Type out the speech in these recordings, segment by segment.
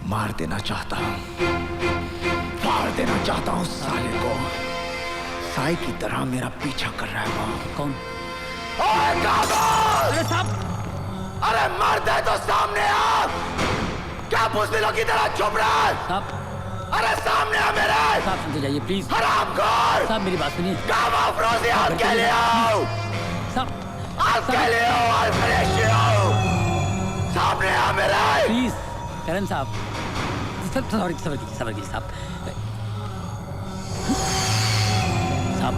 मार देना चाहता हूँ, फाड़ देना चाहता हूँ साले को। साई की तरह मेरा पीछा कर रहा है वो। कौन? ओए काबुल! अरे साहब! अरे मर्द है तो सामने आ! क्या बुज़दिलों की तरह चुप रहा है? साहब! अरे सामने आ मेरे! साहब सुनते जाइए प्लीज। हरामखोर! साहब मेरी बात सुनिए। काम अफरोज़ी आप के लिए आओ! साहब! आप के लिए आओ, आप फ्रेश आओ! सामने आ मेरे! प्लीज करण साहब, सबर कीजिए साहब। साहब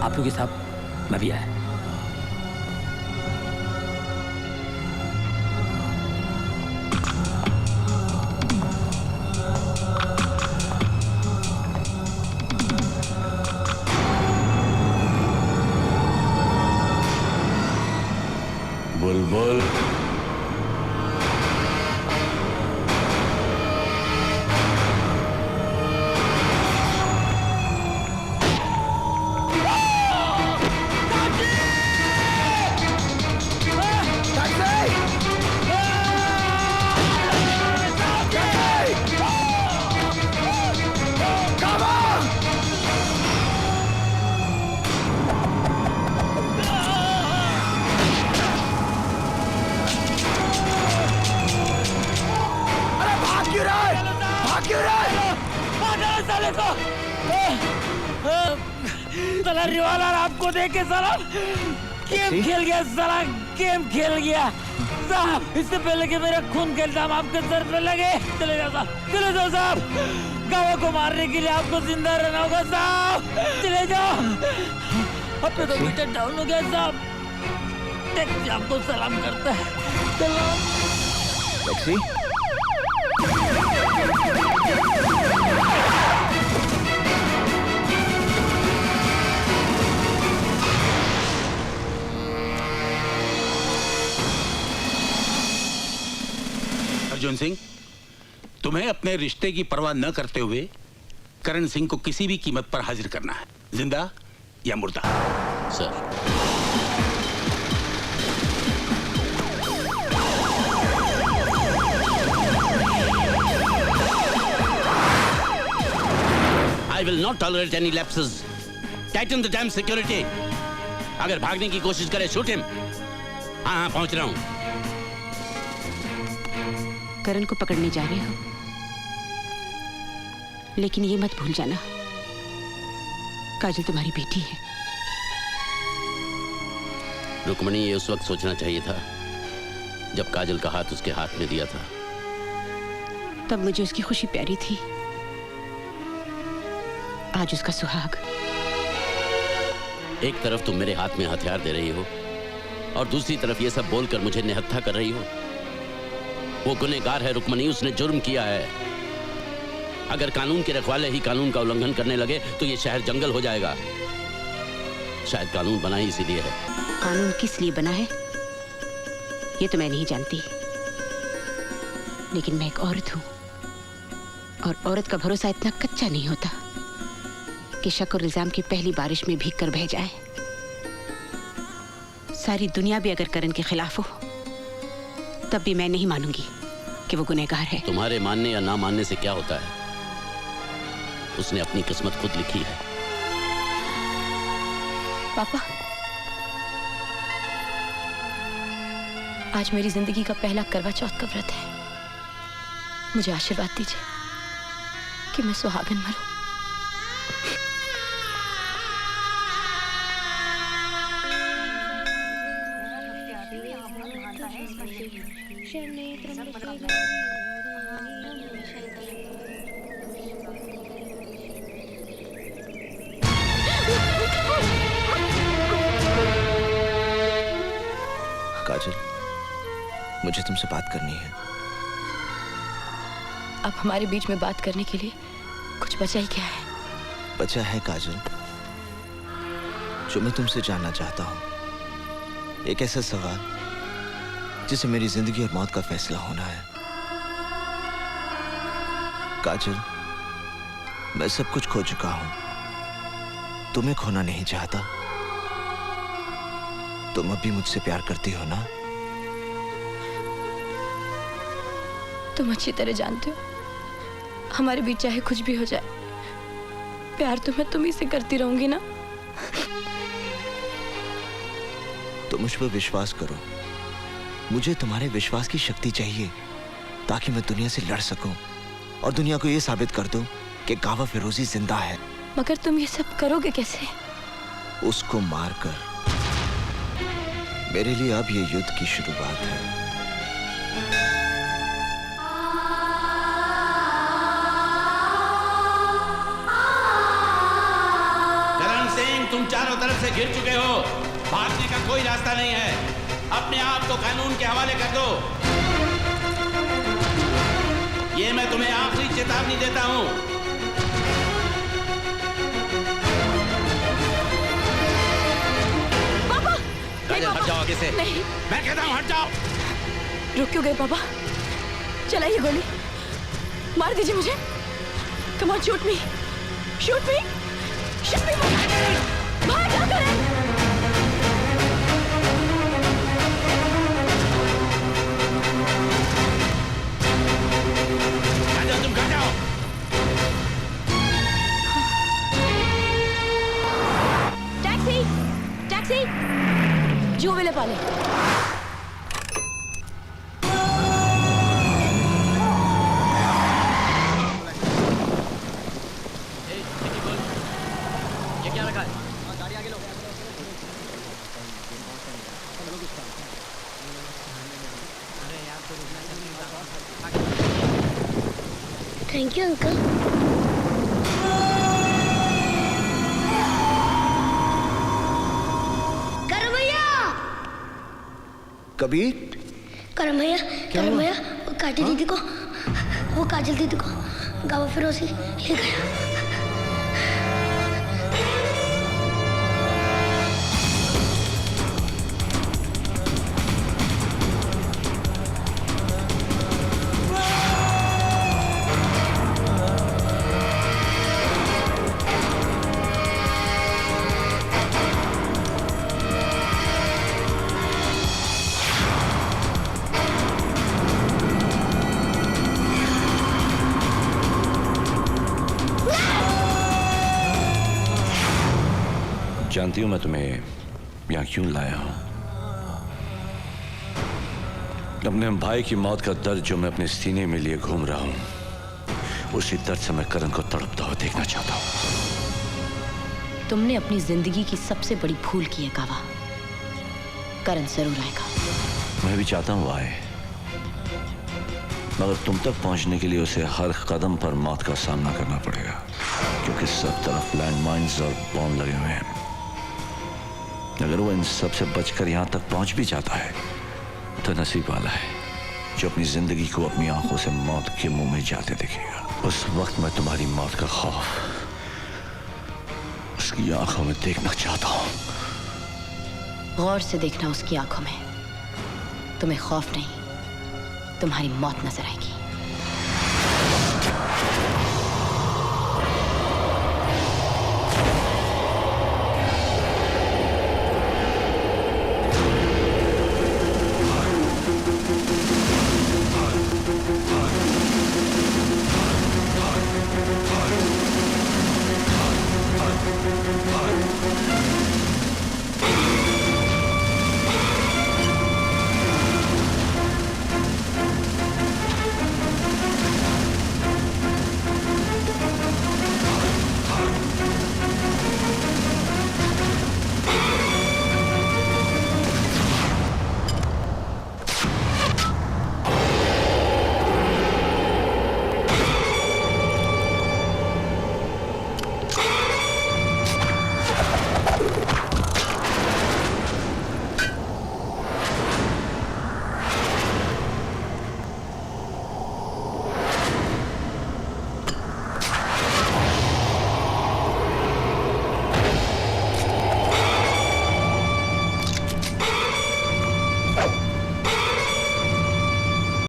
आप रुकिए साहब, मैं भी आया। बुलबुल साला रिवालर आपको देख के साला गेम खेल गया, साला गेम खेल गया साहब। इससे पहले कि मेरा खून का इल्जाम आपके सर पे लगे, चले जाओ साहब, चले जाओ साहब। गावा को मारने के लिए आपको जिंदा रहना होगा साहब, चले जाओ। अब तो मीटर डाउन हो गया साहब, टैक्सी आपको सलाम करता है। सलाम। टैक्सी? अर्जुन सिंह, तुम्हें अपने रिश्ते की परवाह न करते हुए करण सिंह को किसी भी कीमत पर हाजिर करना है, जिंदा या मुर्दा। Sir. I will not tolerate any lapses. Tighten the damn security. अगर भागने की कोशिश करे शूट हिम। हाँ पहुंच रहा हूं। करण को पकड़ने जा रहे हो, लेकिन ये मत भूल जाना काजल तुम्हारी बेटी है। रुक्मणी, ये उस वक्त सोचना चाहिए था जब काजल का हाथ उसके हाथ में दिया था। तब मुझे उसकी खुशी प्यारी थी, आज उसका सुहाग। एक तरफ तुम मेरे हाथ में हथियार दे रही हो और दूसरी तरफ ये सब बोलकर मुझे निहत्था कर रही हो। वो गुनहगार है रुक्मणी, उसने जुर्म किया है। अगर कानून के रखवाले ही कानून का उल्लंघन करने लगे तो ये शहर जंगल हो जाएगा। शायद कानून बना ही इसीलिए है। कानून किस लिए बना है ये तो मैं नहीं जानती, लेकिन मैं एक औरत हूं और औरत का भरोसा इतना कच्चा नहीं होता कि शक और इल्जाम की पहली बारिश में भीग कर बह जाए। सारी दुनिया भी अगर करण के खिलाफ हो तब भी मैं नहीं मानूंगी कि वो गुनहगार है। तुम्हारे मानने या ना मानने से क्या होता है, उसने अपनी किस्मत खुद लिखी है। पापा, आज मेरी जिंदगी का पहला करवा चौथ का व्रत है। मुझे आशीर्वाद दीजिए कि मैं सुहागन मरूं। काजल, मुझे तुमसे बात करनी है। अब हमारे बीच में बात करने के लिए कुछ बचा ही क्या है? बचा है काजल, जो मैं तुमसे जानना चाहता हूं। एक ऐसा सवाल जिसे मेरी जिंदगी और मौत का फैसला होना है। काजल, मैं सब कुछ खो चुका हूं, तुम्हें खोना नहीं चाहता। तुम अभी मुझसे प्यार करती हो ना? तुम अच्छी तरह जानते हो हमारे बीच चाहे कुछ भी हो जाए, प्यार तो मैं तुम्ही से करती रहूंगी ना। तो मुझ पर विश्वास करो। मुझे तुम्हारे विश्वास की शक्ति चाहिए ताकि मैं दुनिया से लड़ सकूं और दुनिया को यह साबित कर दूं कि गावा फिरोजी जिंदा है। मगर तुम ये सब करोगे कैसे? उसको मारकर। मेरे लिए अब ये युद्ध की शुरुआत है। करण सिंह, तुम चारों तरफ से घिर चुके हो, भागने का कोई रास्ता नहीं है। अपने आप को कानून के हवाले कर दो। ये मैं तुम्हें आखिरी चेतावनी देता हूं। पापा! काजल, हट जाओ आगे से। नहीं। मैं कहता हूं हट जाओ। रुक क्यों गए पापा? चलाइए गोली, मार दीजिए मुझे। Come on, shoot me, shoot me, shoot मी। बाहर क्या करें? तुम घर जाओ। टैक्सी, टैक्सी, जो वेले पाले। ये क्या रखा है? गाड़ी आगे लो। Thank you uncle. करम भैया, कबीर, करम भैया, करम भैया, वो काजल दीदी को, वो काजल दीदी को गावा फिरोजी ले गया। जानती हूं मैं तुम्हें यहां क्यों लाया हूं। अपने भाई की मौत का दर्द जो मैं अपने सीने में लिए घूम रहा हूं, उसी दर्द से मैं करण को तड़पता हुआ देखना चाहता हूं। तुमने अपनी जिंदगी की सबसे बड़ी भूल की है गावा। करण जरूर आएगा। मैं भी चाहता हूं आए, मगर तुम तक पहुंचने के लिए उसे हर कदम पर मौत का सामना करना पड़ेगा, क्योंकि सब तरफ लैंडमाइंस और बॉम्ब लगे हुए हैं। अगर वो इन सब से बचकर यहां तक पहुंच भी जाता है तो नसीब वाला है जो अपनी जिंदगी को अपनी आंखों से मौत के मुंह में जाते देखेगा। उस वक्त मैं तुम्हारी मौत का खौफ उसकी आंखों में देखना चाहता हूं। गौर से देखना उसकी आंखों में। तुम्हें खौफ नहीं, तुम्हारी मौत नजर आएगी।